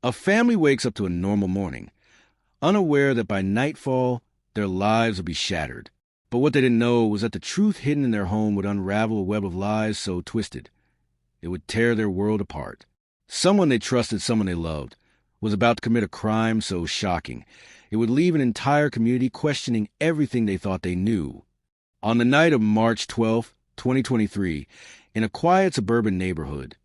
A family wakes up to a normal morning, unaware that by nightfall, their lives will be shattered. But what they didn't know was that the truth hidden in their home would unravel a web of lies so twisted, it would tear their world apart. Someone they trusted, someone they loved, was about to commit a crime so shocking, it would leave an entire community questioning everything they thought they knew. On the night of March 12, 2023, in a quiet suburban neighborhood,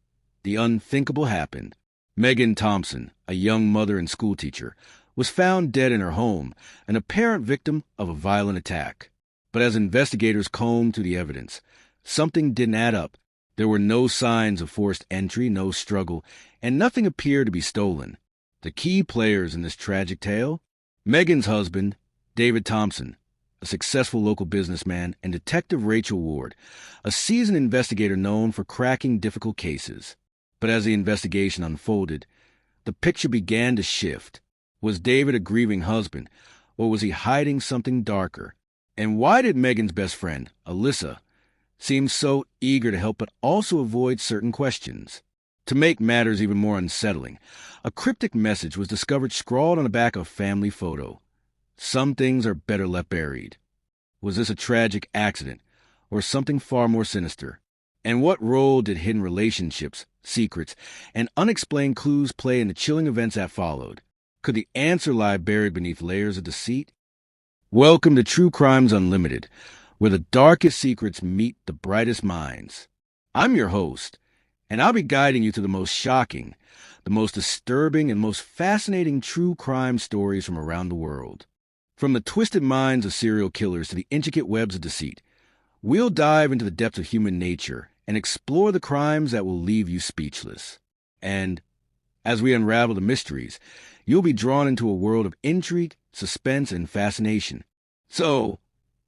the unthinkable happened. Megan Thompson, a young mother and schoolteacher, was found dead in her home, an apparent victim of a violent attack. But as investigators combed through the evidence, something didn't add up. There were no signs of forced entry, no struggle, and nothing appeared to be stolen. The key players in this tragic tale? Megan's husband, David Thompson, a successful local businessman, and Detective Rachel Ward, a seasoned investigator known for cracking difficult cases. But as the investigation unfolded, the picture began to shift. Was David a grieving husband, or was he hiding something darker? And why did Megan's best friend, Alyssa, seem so eager to help but also avoid certain questions? To make matters even more unsettling, a cryptic message was discovered scrawled on the back of a family photo. Some things are better left buried. Was this a tragic accident, or something far more sinister? And what role did hidden relationships, secrets, and unexplained clues play in the chilling events that followed? Could the answer lie buried beneath layers of deceit? Welcome to True Crimes Unlimited, where the darkest secrets meet the brightest minds. I'm your host, and I'll be guiding you through the most shocking, the most disturbing, and most fascinating true crime stories from around the world. From the twisted minds of serial killers to the intricate webs of deceit, we'll dive into the depths of human nature and explore the crimes that will leave you speechless. And as we unravel the mysteries, you'll be drawn into a world of intrigue, suspense, and fascination. So,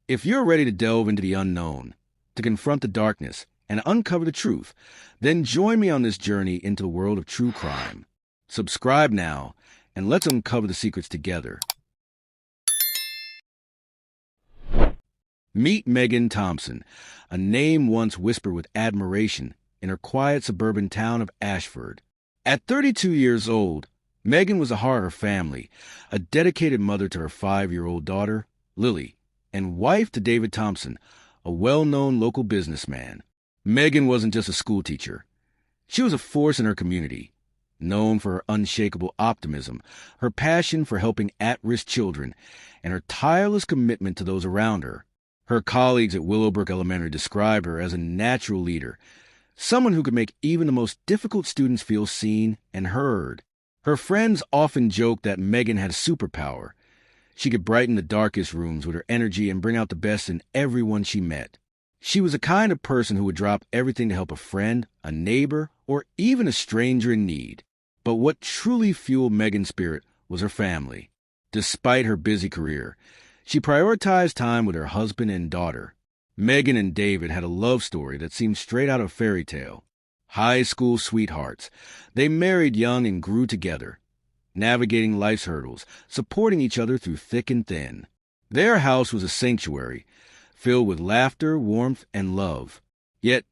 if you're ready to delve into the unknown, to confront the darkness, and uncover the truth, then join me on this journey into the world of true crime. Subscribe now, and let's uncover the secrets together. Meet Megan Thompson, a name once whispered with admiration in her quiet suburban town of Ashford. At 32 years old, Megan was the heart of her family, a dedicated mother to her 5-year-old daughter, Lily, and wife to David Thompson, a well-known local businessman. Megan wasn't just a schoolteacher. She was a force in her community, known for her unshakable optimism, her passion for helping at-risk children, and her tireless commitment to those around her. Her colleagues at Willowbrook Elementary described her as a natural leader, someone who could make even the most difficult students feel seen and heard. Her friends often joked that Megan had a superpower. She could brighten the darkest rooms with her energy and bring out the best in everyone she met. She was the kind of person who would drop everything to help a friend, a neighbor, or even a stranger in need. But what truly fueled Megan's spirit was her family. Despite her busy career, she prioritized time with her husband and daughter. Megan and David had a love story that seemed straight out of a fairy tale. High school sweethearts, they married young and grew together, navigating life's hurdles, supporting each other through thick and thin. Their house was a sanctuary, filled with laughter, warmth, and love. Yet,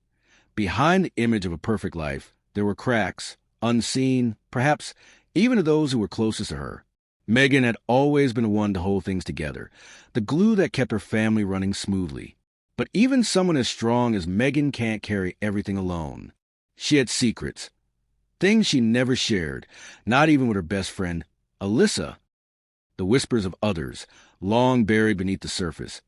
behind the image of a perfect life, there were cracks, unseen, perhaps even to those who were closest to her. Megan had always been the one to hold things together, the glue that kept her family running smoothly. But even someone as strong as Megan can't carry everything alone. She had secrets, things she never shared, not even with her best friend, Alyssa. The whispers of others, long buried beneath the surface,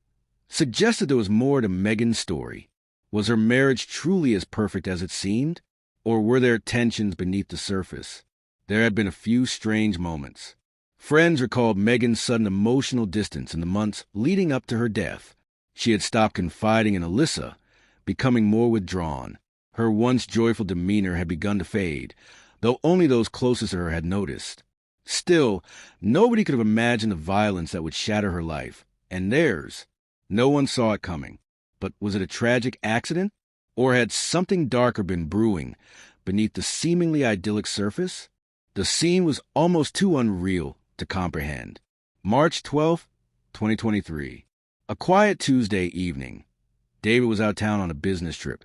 suggested there was more to Megan's story. Was her marriage truly as perfect as it seemed? Or were there tensions beneath the surface? There had been a few strange moments. Friends recalled Megan's sudden emotional distance in the months leading up to her death. She had stopped confiding in Alyssa, becoming more withdrawn. Her once joyful demeanor had begun to fade, though only those closest to her had noticed. Still, nobody could have imagined the violence that would shatter her life, and theirs. No one saw it coming. But was it a tragic accident? Or had something darker been brewing beneath the seemingly idyllic surface? The scene was almost too unreal to comprehend. March 12th, 2023. A quiet Tuesday evening. David was out of town on a business trip,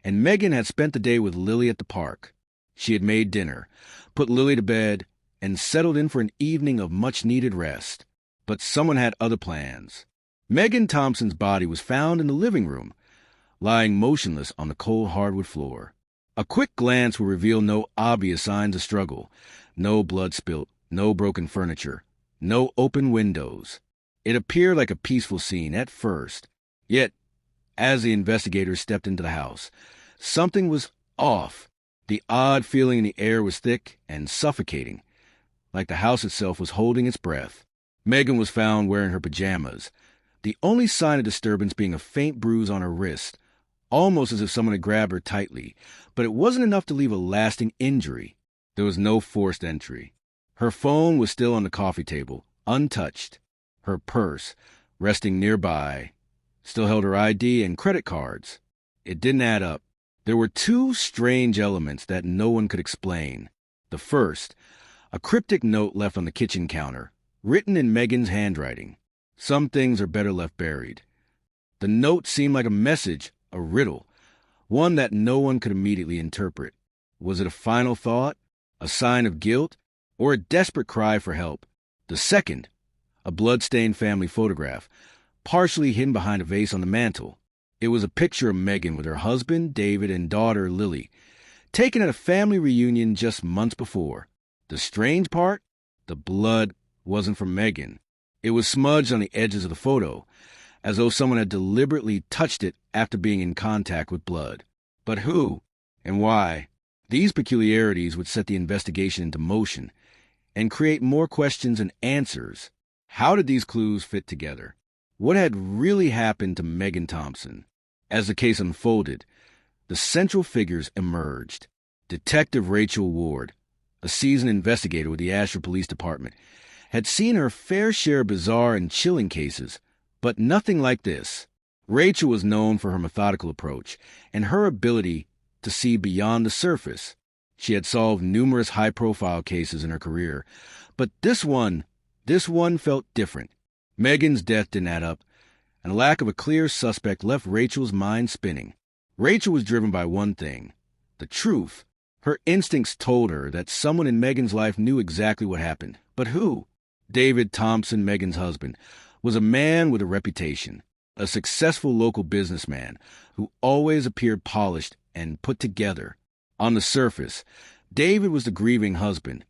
and Megan had spent the day with Lily at the park. She had made dinner, put Lily to bed, and settled in for an evening of much-needed rest. But someone had other plans. Megan Thompson's body was found in the living room, lying motionless on the cold hardwood floor. A quick glance will reveal no obvious signs of struggle. No blood spilt, no broken furniture, no open windows. It appeared like a peaceful scene at first. Yet, as the investigators stepped into the house, something was off. The odd feeling in the air was thick and suffocating, like the house itself was holding its breath. Megan was found wearing her pajamas, the only sign of disturbance being a faint bruise on her wrist, almost as if someone had grabbed her tightly, but it wasn't enough to leave a lasting injury. There was no forced entry. Her phone was still on the coffee table, untouched. Her purse, resting nearby, still held her ID and credit cards. It didn't add up. There were two strange elements that no one could explain. The first, a cryptic note left on the kitchen counter, written in Megan's handwriting. Some things are better left buried. The note seemed like a message, a riddle, one that no one could immediately interpret. Was it a final thought, a sign of guilt, or a desperate cry for help? The second, a blood-stained family photograph, partially hidden behind a vase on the mantel. It was a picture of Megan with her husband, David, and daughter, Lily, taken at a family reunion just months before. The strange part? The blood wasn't from Megan. It was smudged on the edges of the photo, as though someone had deliberately touched it after being in contact with blood. But who and why? These peculiarities would set the investigation into motion and create more questions and answers. How did these clues fit together? What had really happened to Megan Thompson? As the case unfolded, the central figures emerged. Detective Rachel Ward, a seasoned investigator with the Ashford Police Department, had seen her fair share of bizarre and chilling cases, but nothing like this. Rachel was known for her methodical approach and her ability to see beyond the surface. She had solved numerous high-profile cases in her career, but this one felt different. Megan's death didn't add up, and the lack of a clear suspect left Rachel's mind spinning. Rachel was driven by one thing, the truth. Her instincts told her that someone in Megan's life knew exactly what happened. But who? David Thompson, Megan's husband, was a man with a reputation, a successful local businessman who always appeared polished and put together. On the surface, David was the grieving husband,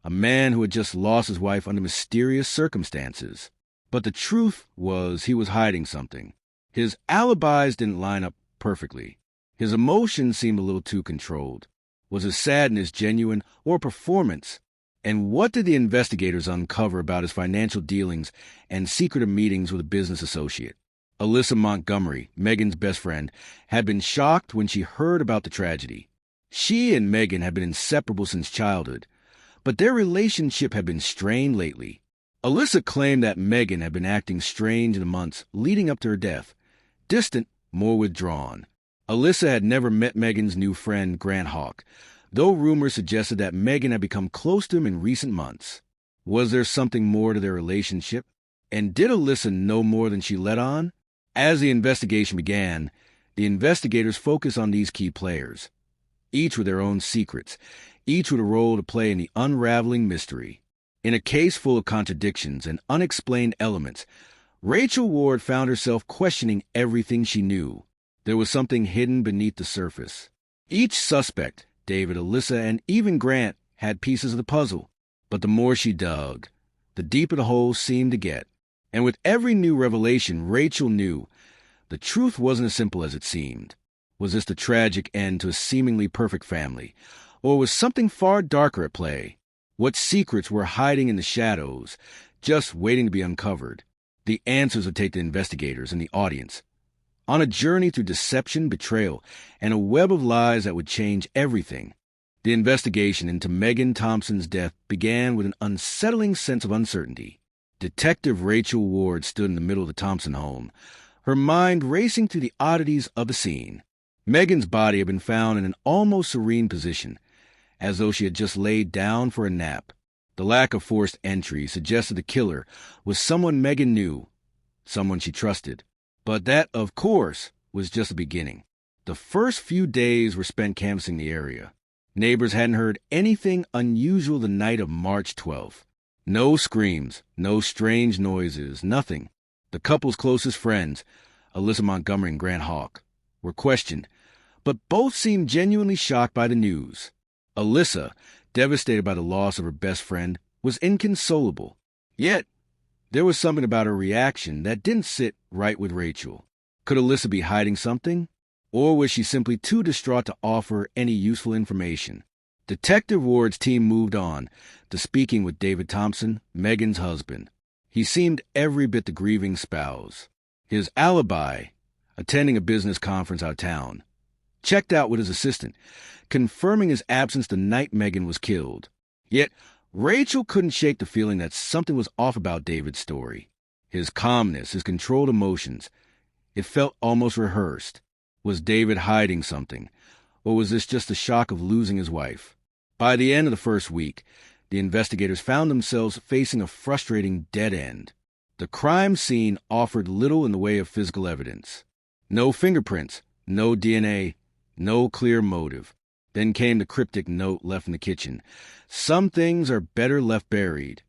a man who had just lost his wife under mysterious circumstances. But the truth was he was hiding something. His alibis didn't line up perfectly. His emotions seemed a little too controlled. Was his sadness genuine or performance? And what did the investigators uncover about his financial dealings and secretive meetings with a business associate? Alyssa Montgomery, Megan's best friend, had been shocked when she heard about the tragedy. She and Megan had been inseparable since childhood, but their relationship had been strained lately. Alyssa claimed that Megan had been acting strange in the months leading up to her death, distant, more withdrawn. Alyssa had never met Megan's new friend, Grant Hawk, though rumors suggested that Megan had become close to him in recent months. Was there something more to their relationship? And did Alyssa know more than she let on? As the investigation began, the investigators focused on these key players, each with their own secrets, each with a role to play in the unraveling mystery. In a case full of contradictions and unexplained elements, Rachel Ward found herself questioning everything she knew. There was something hidden beneath the surface. Each suspect, David, Alyssa, and even Grant, had pieces of the puzzle. But the more she dug, the deeper the hole seemed to get. And with every new revelation, Rachel knew the truth wasn't as simple as it seemed. Was this the tragic end to a seemingly perfect family? Or was something far darker at play? What secrets were hiding in the shadows, just waiting to be uncovered? The answers would take the investigators and the audience on a journey through deception, betrayal, and a web of lies that would change everything. The investigation into Megan Thompson's death began with an unsettling sense of uncertainty. Detective Rachel Ward stood in the middle of the Thompson home, her mind racing through the oddities of the scene. Megan's body had been found in an almost serene position, as though she had just laid down for a nap. The lack of forced entry suggested the killer was someone Megan knew, someone she trusted. But that, of course, was just the beginning. The first few days were spent canvassing the area. Neighbors hadn't heard anything unusual the night of March 12th. No screams, no strange noises, nothing. The couple's closest friends, Alyssa Montgomery and Grant Hawk, were questioned, but both seemed genuinely shocked by the news. Alyssa, devastated by the loss of her best friend, was inconsolable. Yet, there was something about her reaction that didn't sit right with Rachel. Could Alyssa be hiding something? Or was she simply too distraught to offer any useful information? Detective Ward's team moved on to speaking with David Thompson, Megan's husband. He seemed every bit the grieving spouse. His alibi, attending a business conference out of town, checked out with his assistant, confirming his absence the night Megan was killed. Yet, Rachel couldn't shake the feeling that something was off about David's story. His calmness, his controlled emotions, it felt almost rehearsed. Was David hiding something, or was this just the shock of losing his wife? By the end of the first week, the investigators found themselves facing a frustrating dead end. The crime scene offered little in the way of physical evidence. No fingerprints, no DNA, no clear motive. Then came the cryptic note left in the kitchen. Some things are better left buried.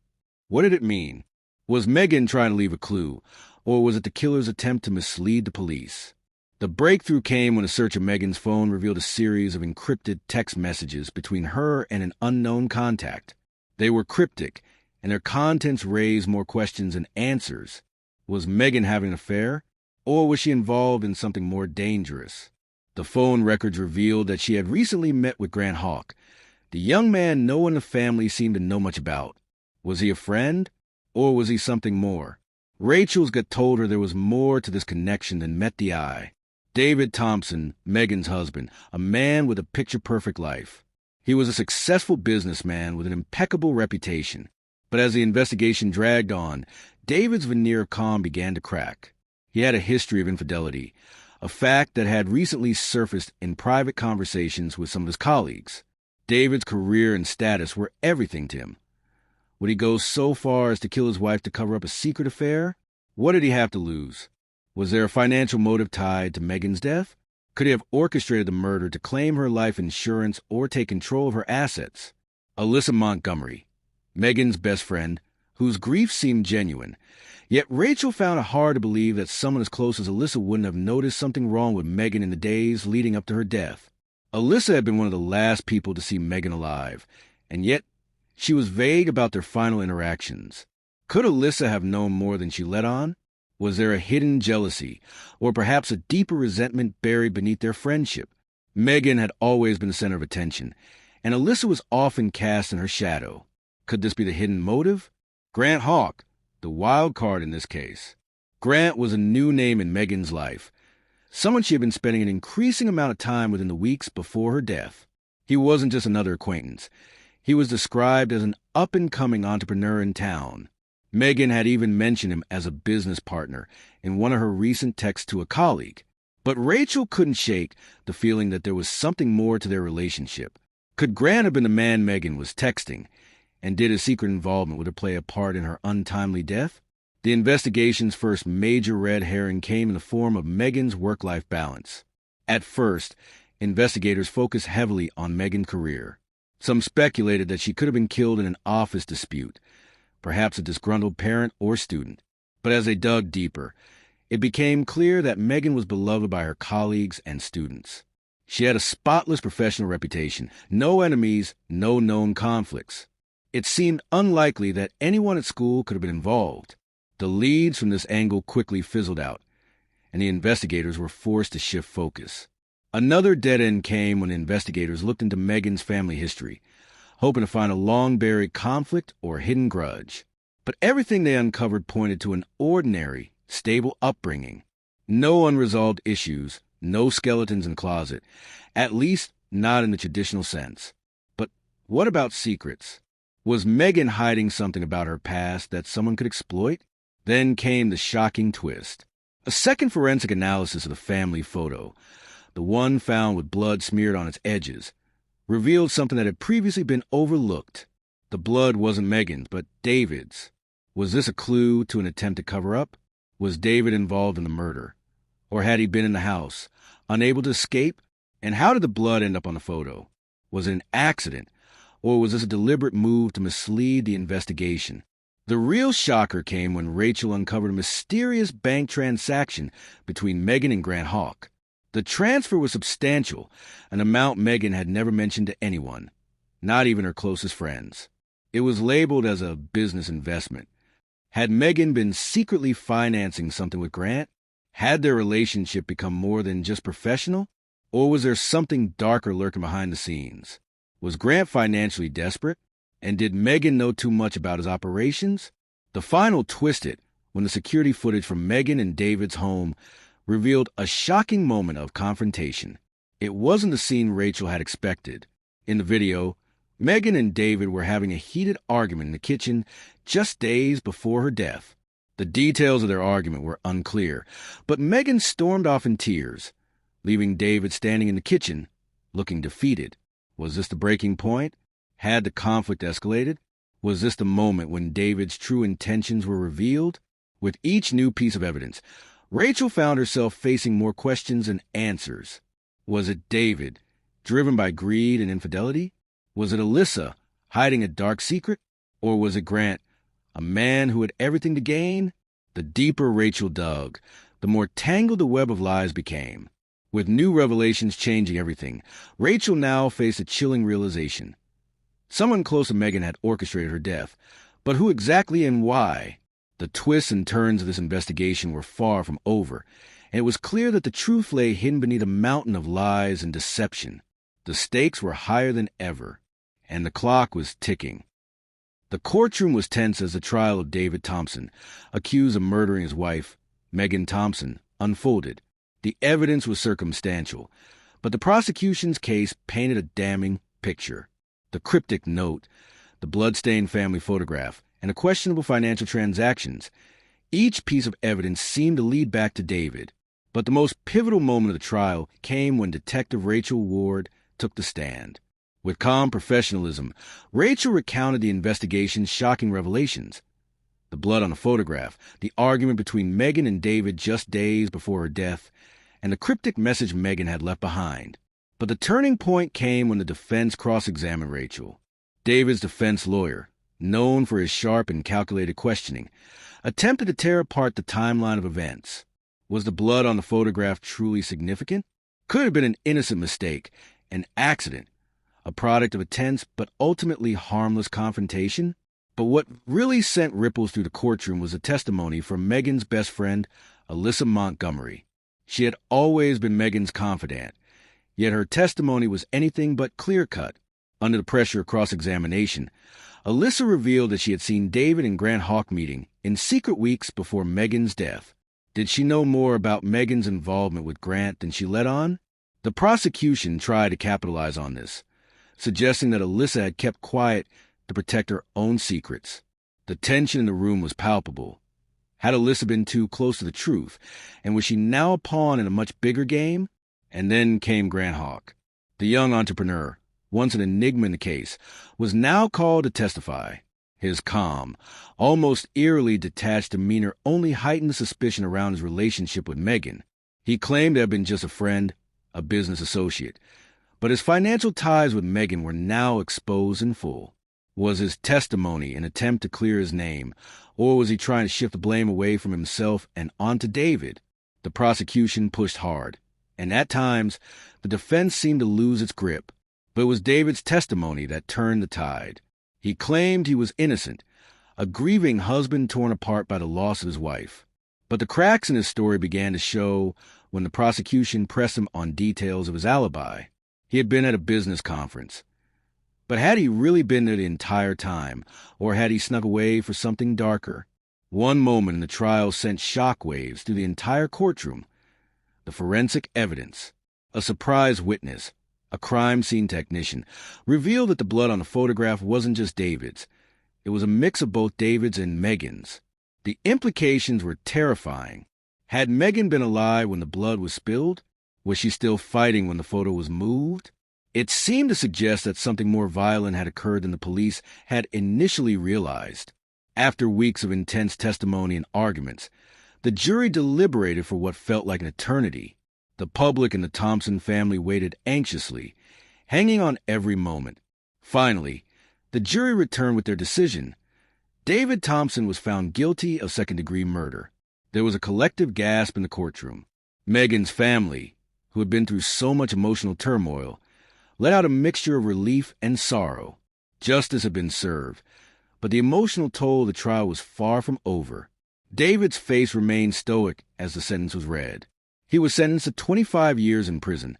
What did it mean? Was Megan trying to leave a clue, or was it the killer's attempt to mislead the police? The breakthrough came when a search of Megan's phone revealed a series of encrypted text messages between her and an unknown contact. They were cryptic, and their contents raised more questions than answers. Was Megan having an affair, or was she involved in something more dangerous? The phone records revealed that she had recently met with Grant Hawk, the young man no one in the family seemed to know much about. Was he a friend, or was he something more? Rachel's gut told her there was more to this connection than met the eye. David Thompson, Megan's husband, a man with a picture-perfect life. He was a successful businessman with an impeccable reputation. But as the investigation dragged on, David's veneer of calm began to crack. He had a history of infidelity, a fact that had recently surfaced in private conversations with some of his colleagues. David's career and status were everything to him. Would he go so far as to kill his wife to cover up a secret affair? What did he have to lose? Was there a financial motive tied to Megan's death? Could he have orchestrated the murder to claim her life insurance or take control of her assets? Alyssa Montgomery, Megan's best friend, whose grief seemed genuine. Yet Rachel found it hard to believe that someone as close as Alyssa wouldn't have noticed something wrong with Megan in the days leading up to her death. Alyssa had been one of the last people to see Megan alive, and yet she was vague about their final interactions. Could Alyssa have known more than she let on? Was there a hidden jealousy, or perhaps a deeper resentment buried beneath their friendship? Megan had always been the center of attention, and Alyssa was often cast in her shadow. Could this be the hidden motive? Grant Hawk, the wild card in this case. Grant was a new name in Megan's life, someone she had been spending an increasing amount of time with in the weeks before her death. He wasn't just another acquaintance. He was described as an up-and-coming entrepreneur in town. Megan had even mentioned him as a business partner in one of her recent texts to a colleague. But Rachel couldn't shake the feeling that there was something more to their relationship. Could Grant have been the man Megan was texting, and did his secret involvement with her play a part in her untimely death? The investigation's first major red herring came in the form of Megan's work-life balance. At first, investigators focused heavily on Megan's career. Some speculated that she could have been killed in an office dispute, perhaps a disgruntled parent or student. But as they dug deeper, it became clear that Megan was beloved by her colleagues and students. She had a spotless professional reputation, no enemies, no known conflicts. It seemed unlikely that anyone at school could have been involved. The leads from this angle quickly fizzled out, and the investigators were forced to shift focus. Another dead end came when investigators looked into Megan's family history, hoping to find a long-buried conflict or hidden grudge. But everything they uncovered pointed to an ordinary, stable upbringing. No unresolved issues, no skeletons in the closet, at least not in the traditional sense. But what about secrets? Was Megan hiding something about her past that someone could exploit? Then came the shocking twist. A second forensic analysis of the family photo, the one found with blood smeared on its edges, revealed something that had previously been overlooked. The blood wasn't Megan's, but David's. Was this a clue to an attempt to cover up? Was David involved in the murder? Or had he been in the house, unable to escape? And how did the blood end up on the photo? Was it an accident, or was this a deliberate move to mislead the investigation? The real shocker came when Rachel uncovered a mysterious bank transaction between Megan and Grant Hawk. The transfer was substantial, an amount Megan had never mentioned to anyone, not even her closest friends. It was labeled as a business investment. Had Megan been secretly financing something with Grant? Had their relationship become more than just professional? Or was there something darker lurking behind the scenes? Was Grant financially desperate? And did Megan know too much about his operations? The final twisted when the security footage from Megan and David's home revealed a shocking moment of confrontation. It wasn't the scene Rachel had expected. In the video, Megan and David were having a heated argument in the kitchen just days before her death. The details of their argument were unclear, but Megan stormed off in tears, leaving David standing in the kitchen, looking defeated. Was this the breaking point? Had the conflict escalated? Was this the moment when David's true intentions were revealed? With each new piece of evidence, Rachel found herself facing more questions than answers. Was it David, driven by greed and infidelity? Was it Alyssa, hiding a dark secret? Or was it Grant, a man who had everything to gain? The deeper Rachel dug, the more tangled the web of lies became. With new revelations changing everything, Rachel now faced a chilling realization. Someone close to Megan had orchestrated her death, but who exactly and why? The twists and turns of this investigation were far from over, and it was clear that the truth lay hidden beneath a mountain of lies and deception. The stakes were higher than ever, and the clock was ticking. The courtroom was tense as the trial of David Thompson, accused of murdering his wife, Megan Thompson, unfolded. The evidence was circumstantial, but the prosecution's case painted a damning picture. The cryptic note, the bloodstained family photograph, and the questionable financial transactions. Each piece of evidence seemed to lead back to David. But the most pivotal moment of the trial came when Detective Rachel Ward took the stand. With calm professionalism, Rachel recounted the investigation's shocking revelations. The blood on the photograph, the argument between Megan and David just days before her death, and the cryptic message Megan had left behind. But the turning point came when the defense cross-examined Rachel. David's defense lawyer, known for his sharp and calculated questioning, attempted to tear apart the timeline of events. Was the blood on the photograph truly significant? Could it have been an innocent mistake, an accident, a product of a tense but ultimately harmless confrontation? But what really sent ripples through the courtroom was a testimony from Megan's best friend, Alyssa Montgomery. She had always been Megan's confidant, yet her testimony was anything but clear-cut. Under the pressure of cross-examination, Alyssa revealed that she had seen David and Grant Hawk meeting in secret weeks before Megan's death. Did she know more about Megan's involvement with Grant than she let on? The prosecution tried to capitalize on this, suggesting that Alyssa had kept quiet to protect her own secrets. The tension in the room was palpable. Had Alyssa been too close to the truth, and was she now a pawn in a much bigger game? And then came Grant Hawk. The young entrepreneur, once an enigma in the case, was now called to testify. His calm, almost eerily detached demeanor only heightened the suspicion around his relationship with Megan. He claimed to have been just a friend, a business associate, but his financial ties with Megan were now exposed in full. Was his testimony an attempt to clear his name, or was he trying to shift the blame away from himself and onto David? The prosecution pushed hard, and at times, the defense seemed to lose its grip. But it was David's testimony that turned the tide. He claimed he was innocent, a grieving husband torn apart by the loss of his wife. But the cracks in his story began to show when the prosecution pressed him on details of his alibi. He had been at a business conference. But had he really been there the entire time, or had he snuck away for something darker? One moment in the trial sent shockwaves through the entire courtroom. The forensic evidence, a surprise witness, a crime scene technician, revealed that the blood on the photograph wasn't just David's. It was a mix of both David's and Megan's. The implications were terrifying. Had Megan been alive when the blood was spilled? Was she still fighting when the photo was moved? It seemed to suggest that something more violent had occurred than the police had initially realized. After weeks of intense testimony and arguments, the jury deliberated for what felt like an eternity. The public and the Thompson family waited anxiously, hanging on every moment. Finally, the jury returned with their decision. David Thompson was found guilty of second-degree murder. There was a collective gasp in the courtroom. Megan's family, who had been through so much emotional turmoil, let out a mixture of relief and sorrow. Justice had been served, but the emotional toll of the trial was far from over. David's face remained stoic as the sentence was read. He was sentenced to 25 years in prison,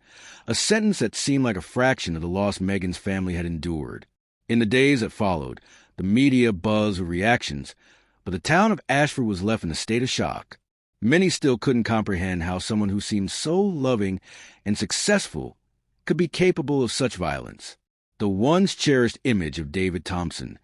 a sentence that seemed like a fraction of the loss Megan's family had endured. In the days that followed, the media buzzed with reactions, but the town of Ashford was left in a state of shock. Many still couldn't comprehend how someone who seemed so loving and successful could be capable of such violence. The once cherished image of David Thompson,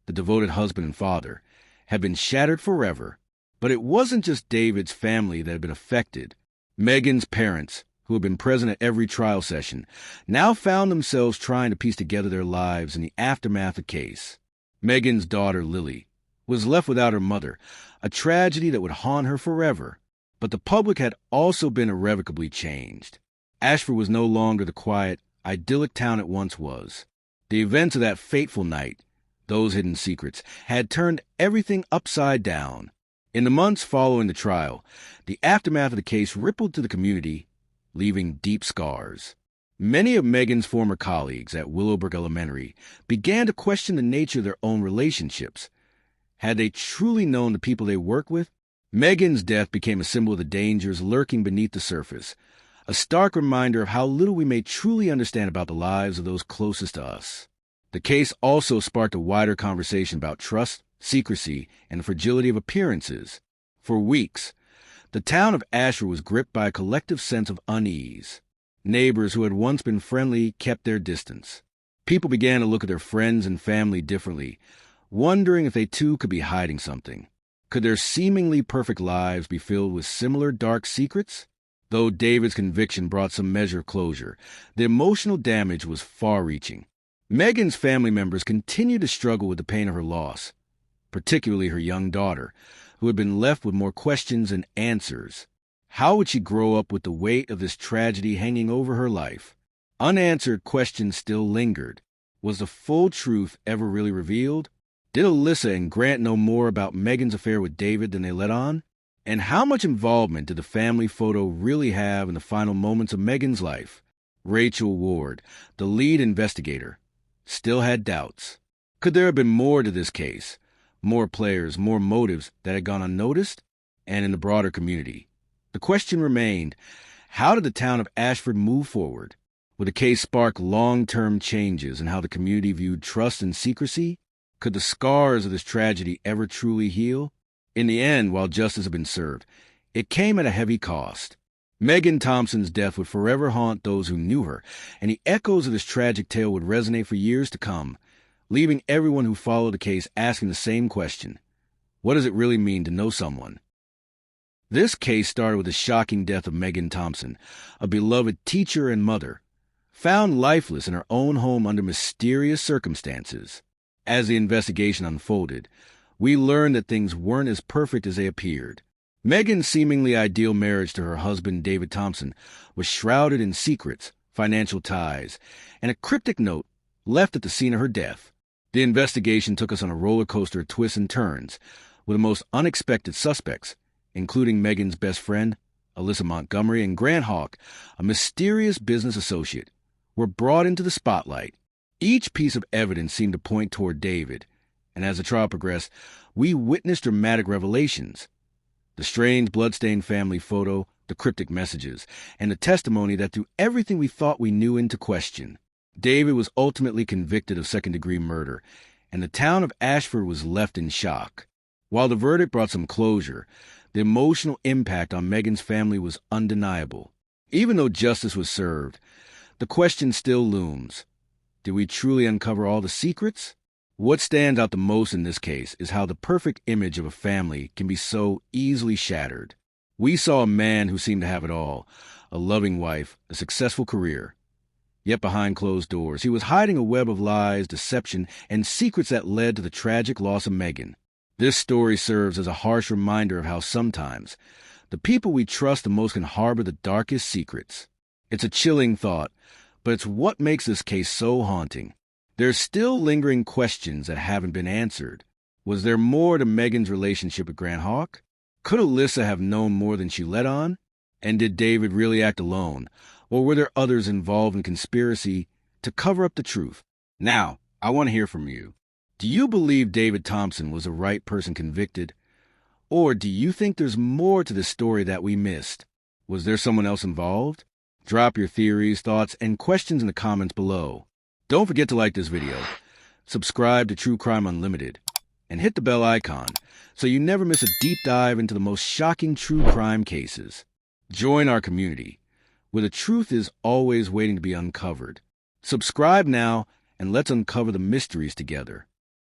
the devoted husband and father, had been shattered forever. But it wasn't just David's family that had been affected. Megan's parents, who had been present at every trial session, now found themselves trying to piece together their lives in the aftermath of the case. Megan's daughter, Lily, was left without her mother, a tragedy that would haunt her forever. But the public had also been irrevocably changed. Ashford was no longer the quiet, idyllic town it once was. The events of that fateful night, those hidden secrets, had turned everything upside down. In the months following the trial, the aftermath of the case rippled to the community, leaving deep scars. Many of Megan's former colleagues at Willowbrook Elementary began to question the nature of their own relationships. Had they truly known the people they worked with? Megan's death became a symbol of the dangers lurking beneath the surface, a stark reminder of how little we may truly understand about the lives of those closest to us. The case also sparked a wider conversation about trust, secrecy, and the fragility of appearances. For weeks, the town of Ashford was gripped by a collective sense of unease. Neighbors who had once been friendly kept their distance. People began to look at their friends and family differently, wondering if they too could be hiding something. Could their seemingly perfect lives be filled with similar dark secrets? Though David's conviction brought some measure of closure, the emotional damage was far-reaching. Megan's family members continued to struggle with the pain of her loss, particularly her young daughter, who had been left with more questions than answers. How would she grow up with the weight of this tragedy hanging over her life? Unanswered questions still lingered. Was the full truth ever really revealed? Did Alyssa and Grant know more about Megan's affair with David than they let on? And how much involvement did the family photo really have in the final moments of Megan's life? Rachel Ward, the lead investigator, still had doubts. Could there have been more to this case? More players, more motives that had gone unnoticed? And in the broader community, the question remained, how did the town of Ashford move forward? Would the case spark long-term changes in how the community viewed trust and secrecy? Could the scars of this tragedy ever truly heal? In the end, while justice had been served, it came at a heavy cost. Megan Thompson's death would forever haunt those who knew her, and the echoes of this tragic tale would resonate for years to come, leaving everyone who followed the case asking the same question. What does it really mean to know someone? This case started with the shocking death of Megan Thompson, a beloved teacher and mother, found lifeless in her own home under mysterious circumstances. As the investigation unfolded, we learned that things weren't as perfect as they appeared. Megan's seemingly ideal marriage to her husband, David Thompson, was shrouded in secrets, financial ties, and a cryptic note left at the scene of her death. The investigation took us on a roller coaster of twists and turns, with the most unexpected suspects, including Megan's best friend, Alyssa Montgomery, and Grant Hawk, a mysterious business associate, were brought into the spotlight. Each piece of evidence seemed to point toward David, and as the trial progressed, we witnessed dramatic revelations. The strange bloodstained family photo, the cryptic messages, and the testimony that threw everything we thought we knew into question. David was ultimately convicted of second-degree murder, and the town of Ashford was left in shock. While the verdict brought some closure, the emotional impact on Megan's family was undeniable. Even though justice was served, the question still looms. Did we truly uncover all the secrets? What stands out the most in this case is how the perfect image of a family can be so easily shattered. We saw a man who seemed to have it all, a loving wife, a successful career. Yet behind closed doors, he was hiding a web of lies, deception, and secrets that led to the tragic loss of Megan. This story serves as a harsh reminder of how sometimes the people we trust the most can harbor the darkest secrets. It's a chilling thought, but it's what makes this case so haunting. There's still lingering questions that haven't been answered. Was there more to Megan's relationship with Grant Hawk? Could Alyssa have known more than she let on? And did David really act alone? Or were there others involved in conspiracy to cover up the truth? Now, I want to hear from you. Do you believe David Thompson was the right person convicted? Or do you think there's more to the story that we missed? Was there someone else involved? Drop your theories, thoughts, and questions in the comments below. Don't forget to like this video, subscribe to True Crime Unlimited, and hit the bell icon so you never miss a deep dive into the most shocking true crime cases. Join our community, where the truth is always waiting to be uncovered. Subscribe now, and let's uncover the mysteries together.